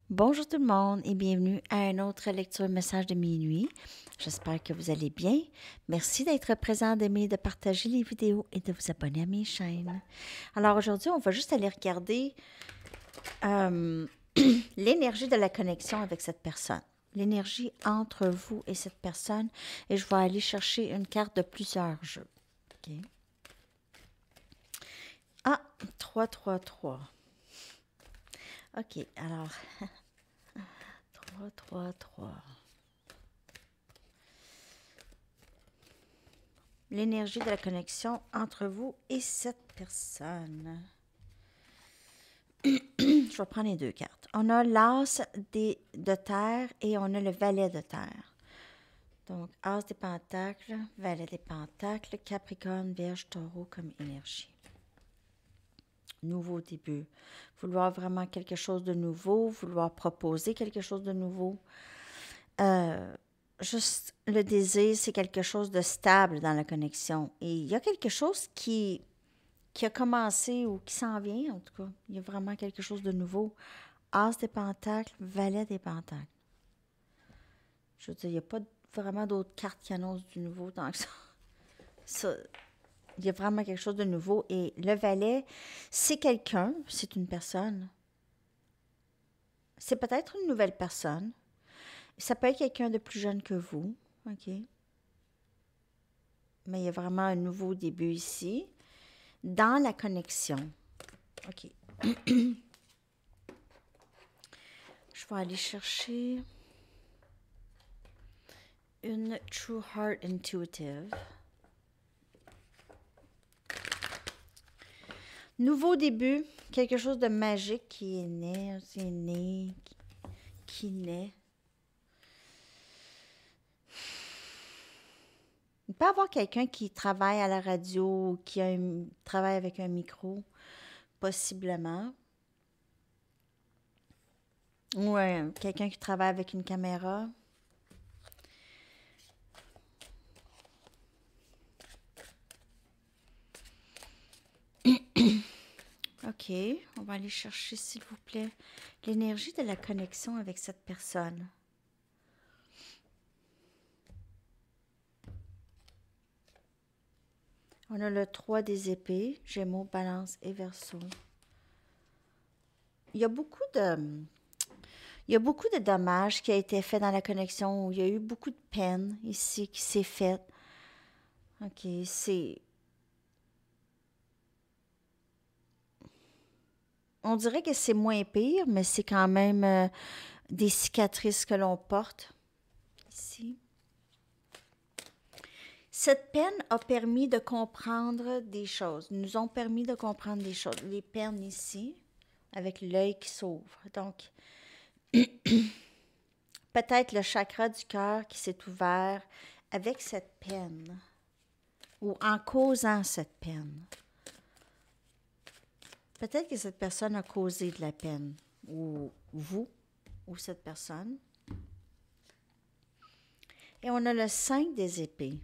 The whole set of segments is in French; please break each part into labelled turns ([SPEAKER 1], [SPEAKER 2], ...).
[SPEAKER 1] Bonjour tout le monde et bienvenue à une autre lecture message de minuit. J'espère que vous allez bien. Merci d'être présent, d'aimer, de partager les vidéos et de vous abonner à mes chaînes. Alors aujourd'hui, on va juste aller regarder l'énergie de la connexion avec cette personne. L'énergie entre vous et cette personne. Et je vais aller chercher une carte de plusieurs jeux. OK. Ah, 3, 3, 3. OK, alors 3, 3, 3. L'énergie de la connexion entre vous et cette personne. Je vais prendre les deux cartes. On a l'as de terre et on a le valet de terre. Donc, as des pentacles, valet des pentacles, capricorne, vierge, taureau comme énergie. Nouveau début. Vouloir vraiment quelque chose de nouveau, vouloir proposer quelque chose de nouveau. Juste le désir, c'est quelque chose de stable dans la connexion. Et il y a quelque chose qui a commencé ou qui s'en vient, en tout cas. Il y a vraiment quelque chose de nouveau. As des pentacles, valet des pentacles. Je veux dire, il n'y a pas vraiment d'autres cartes qui annoncent du nouveau tant que ça. Il y a vraiment quelque chose de nouveau. Et le valet, c'est quelqu'un, c'est une personne. C'est peut-être une nouvelle personne. Ça peut être quelqu'un de plus jeune que vous. OK? Mais il y a vraiment un nouveau début ici. Dans la connexion. OK. Je vais aller chercher une True Heart Intuitive. Nouveau début, quelque chose de magique qui est né, qui naît. Il peut y avoir quelqu'un qui travaille à la radio, qui travaille avec un micro, possiblement. Ou quelqu'un qui travaille avec une caméra. OK, on va aller chercher, s'il vous plaît, l'énergie de la connexion avec cette personne. On a le 3 des épées, Gémeaux, Balance et Verseau. Il y a beaucoup de dommages qui a été fait dans la connexion. Il y a eu beaucoup de peine ici qui s'est faite. OK, c'est... On dirait que c'est moins pire, mais c'est quand même des cicatrices que l'on porte ici. Cette peine a permis de comprendre des choses. Nous ont permis de comprendre des choses. Les peines ici, avec l'œil qui s'ouvre. Donc, peut-être le chakra du cœur qui s'est ouvert avec cette peine ou en causant cette peine. Peut-être que cette personne a causé de la peine, ou vous, ou cette personne. Et on a le 5 des épées.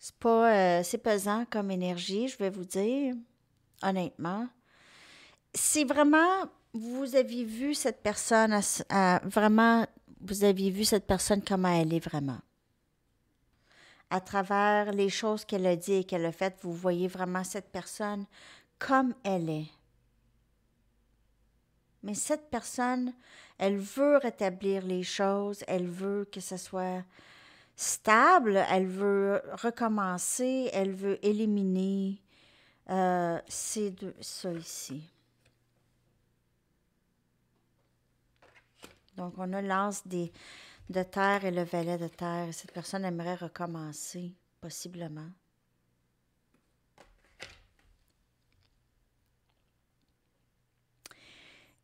[SPEAKER 1] C'est pesant comme énergie, je vais vous dire, honnêtement. C'est vraiment, vous aviez vu cette personne, vraiment, vous aviez vu cette personne comment elle est vraiment. À travers les choses qu'elle a dit et qu'elle a faites, vous voyez vraiment cette personne comme elle est. Mais cette personne, elle veut rétablir les choses, elle veut que ce soit stable, elle veut recommencer, elle veut éliminer ça ici. Donc, on a l'as de terre et le valet de terre. Cette personne aimerait recommencer, possiblement.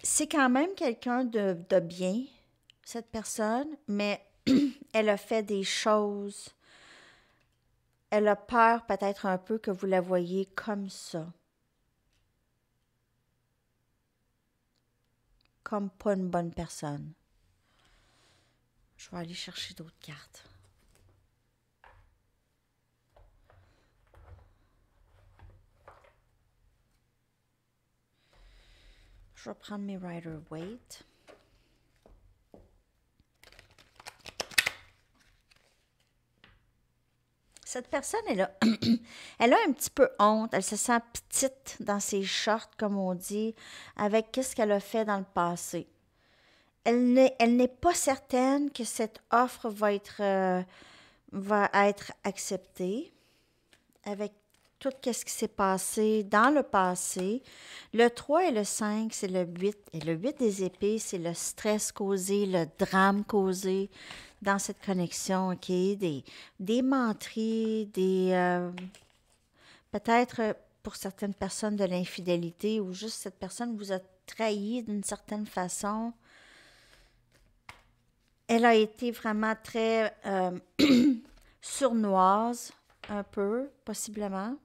[SPEAKER 1] C'est quand même quelqu'un de bien, cette personne, mais elle a fait des choses. Elle a peur peut-être un peu que vous la voyiez comme ça. Comme pas une bonne personne. Je vais aller chercher d'autres cartes. Je vais prendre mes Rider-Waite. Cette personne, elle a un petit peu honte. Elle se sent petite dans ses shorts, comme on dit, avec qu'est-ce qu'elle a fait dans le passé. Elle n'est pas certaine que cette offre va être acceptée avec tout ce qui s'est passé dans le passé. Le 3 et le 5, c'est le 8. Et le 8 des épées, c'est le stress causé, le drame causé dans cette connexion, OK? Des menteries, peut-être pour certaines personnes de l'infidélité ou juste cette personne vous a trahi d'une certaine façon. Elle a été vraiment très sournoise, un peu, possiblement.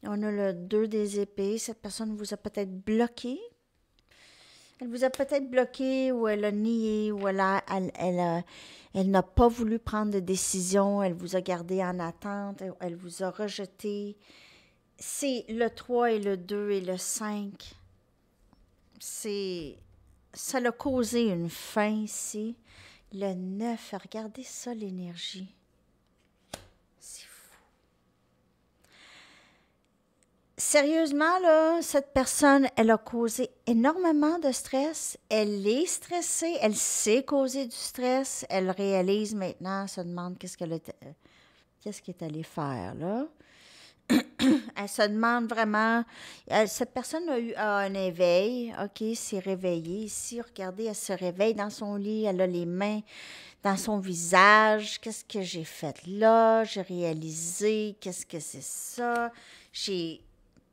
[SPEAKER 1] On a le 2 des épées. Cette personne vous a peut-être bloqué. Elle vous a peut-être bloqué ou elle a nié ou elle n'a pas voulu prendre de décision. Elle vous a gardé en attente. Elle vous a rejeté. C'est le 3 et le 2 et le 5. Ça l'a causé une fin ici. Le 9, regardez ça, l'énergie. C'est fou. Sérieusement, là, cette personne, elle a causé énormément de stress. Elle est stressée. Elle sait causer du stress. Elle réalise maintenant, elle se demande qu'est-ce qu'elle est allée faire, là. Elle se demande vraiment. Cette personne a eu un éveil, OK, s'est réveillée ici. Regardez, elle se réveille dans son lit, elle a les mains dans son visage. Qu'est-ce que j'ai fait là? J'ai réalisé, qu'est-ce que c'est ça? J'ai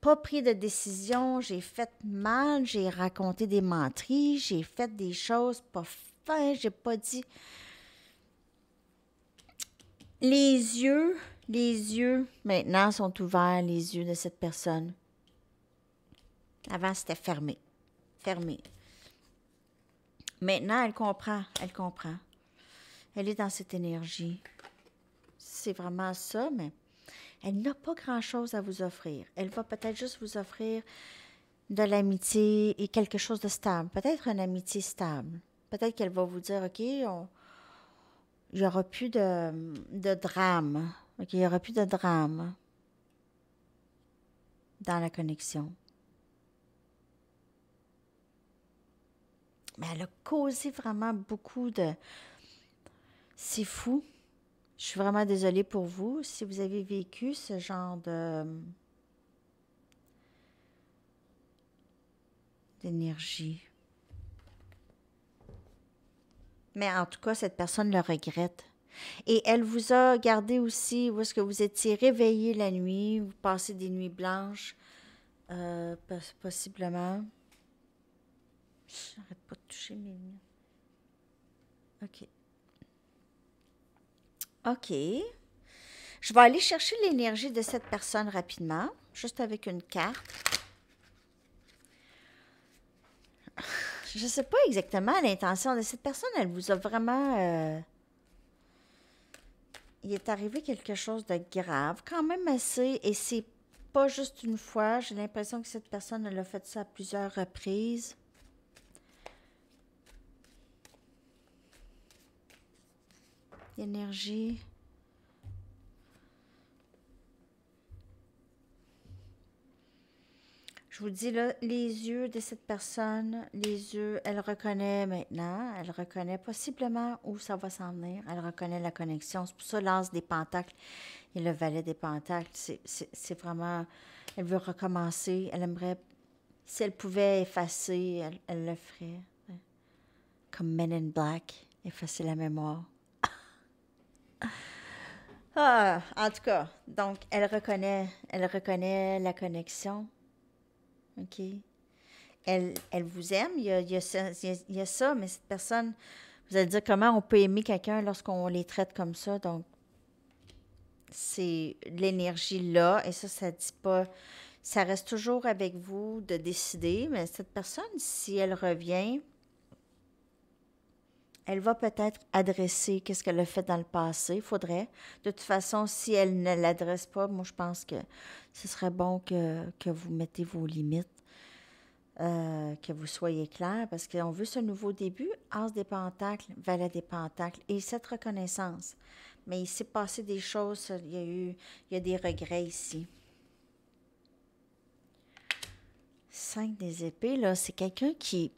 [SPEAKER 1] pas pris de décision, j'ai fait mal, j'ai raconté des menteries, j'ai fait des choses pas fin, j'ai pas dit. Les yeux, maintenant, sont ouverts, les yeux de cette personne. Avant, c'était fermé. Fermé. Maintenant, elle comprend. Elle est dans cette énergie. C'est vraiment ça, mais elle n'a pas grand-chose à vous offrir. Elle va peut-être juste vous offrir de l'amitié et quelque chose de stable. Peut-être une amitié stable. Peut-être qu'elle va vous dire, OK, il n'y aura plus de drame. OK, il n'y aura plus de drame dans la connexion. Mais elle a causé vraiment beaucoup de... C'est fou. Je suis vraiment désolée pour vous si vous avez vécu ce genre d'énergie. Mais en tout cas, cette personne le regrette. Et elle vous a gardé aussi où est-ce que vous étiez réveillé la nuit, vous passez des nuits blanches, possiblement. J'arrête pas de toucher mes lumières. OK. OK. Je vais aller chercher l'énergie de cette personne rapidement, juste avec une carte. Je ne sais pas exactement l'intention de cette personne. Elle vous a vraiment... il est arrivé quelque chose de grave, quand même assez, et c'est pas juste une fois. J'ai l'impression que cette personne, elle a fait ça à plusieurs reprises. L'énergie. Je vous dis là, les yeux de cette personne, les yeux, elle reconnaît maintenant, elle reconnaît possiblement où ça va s'en venir, elle reconnaît la connexion. C'est pour ça l'as des pentacles et le valet des pentacles, c'est vraiment, elle veut recommencer, elle aimerait, si elle pouvait effacer, elle le ferait. Comme Men in Black, effacer la mémoire. Ah, en tout cas, donc elle reconnaît la connexion. OK. Elle vous aime, il y a ça, mais cette personne, vous allez dire comment on peut aimer quelqu'un lorsqu'on les traite comme ça. Donc, c'est l'énergie là, et ça dit pas, ça reste toujours avec vous de décider, mais cette personne, si elle revient, Elle va peut-être adresser qu'est-ce qu'elle a fait dans le passé. Il faudrait. De toute façon, si elle ne l'adresse pas, moi, je pense que ce serait bon que vous mettez vos limites, que vous soyez clair, parce qu'on veut ce nouveau début. As des pentacles, valet des pentacles, et cette reconnaissance. Mais il s'est passé des choses, il y a des regrets ici. 5 des épées, là, c'est quelqu'un qui...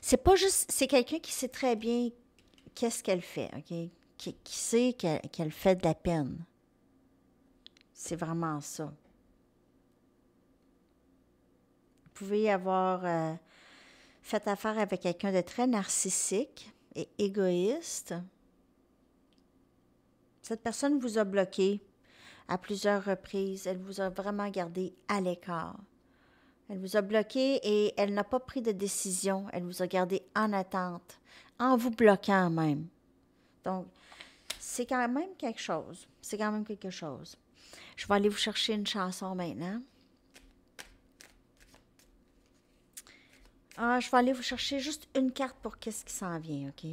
[SPEAKER 1] C'est pas juste... C'est quelqu'un qui sait très bien qu'est-ce qu'elle fait, OK? Qui sait qu'elle fait de la peine. C'est vraiment ça. Vous pouvez avoir fait affaire avec quelqu'un de très narcissique et égoïste. Cette personne vous a bloqué à plusieurs reprises. Elle vous a vraiment gardé à l'écart. Elle vous a bloqué et elle n'a pas pris de décision. Elle vous a gardé en attente, en vous bloquant même. Donc, c'est quand même quelque chose. C'est quand même quelque chose. Je vais aller vous chercher une chanson maintenant. Ah, je vais aller vous chercher juste une carte pour qu'est-ce qui s'en vient, OK?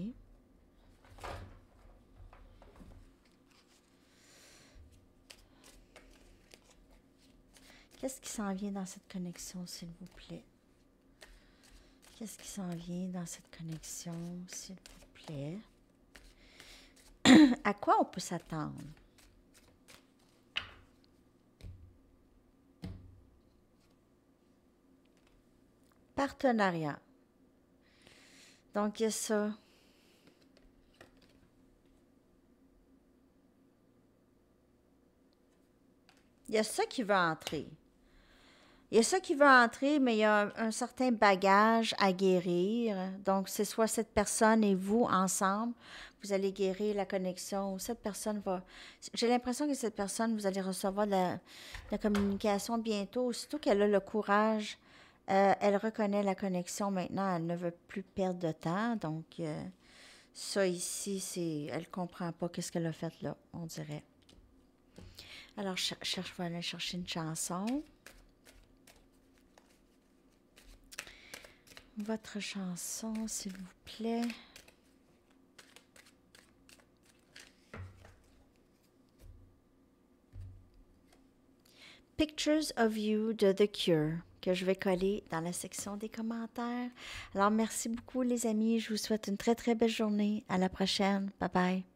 [SPEAKER 1] Qu'est-ce qui s'en vient dans cette connexion, s'il vous plaît? Qu'est-ce qui s'en vient dans cette connexion, s'il vous plaît? À quoi on peut s'attendre? Partenariat. Donc, il y a ça. Il y a ça qui va entrer. Il y a ça qui va entrer, mais il y a un certain bagage à guérir. Donc, c'est soit cette personne et vous, ensemble, vous allez guérir la connexion. Cette personne va... J'ai l'impression que cette personne, vous allez recevoir de la communication bientôt. Aussitôt qu'elle a le courage, elle reconnaît la connexion maintenant. Elle ne veut plus perdre de temps. Donc, ça ici, c'est... Elle ne comprend pas qu'est-ce qu'elle a fait là, on dirait. Alors, je vais aller chercher une chanson. Votre chanson, s'il vous plaît. Pictures of You de The Cure, que je vais coller dans la section des commentaires. Alors, merci beaucoup, les amis. Je vous souhaite une très, très belle journée. À la prochaine. Bye bye.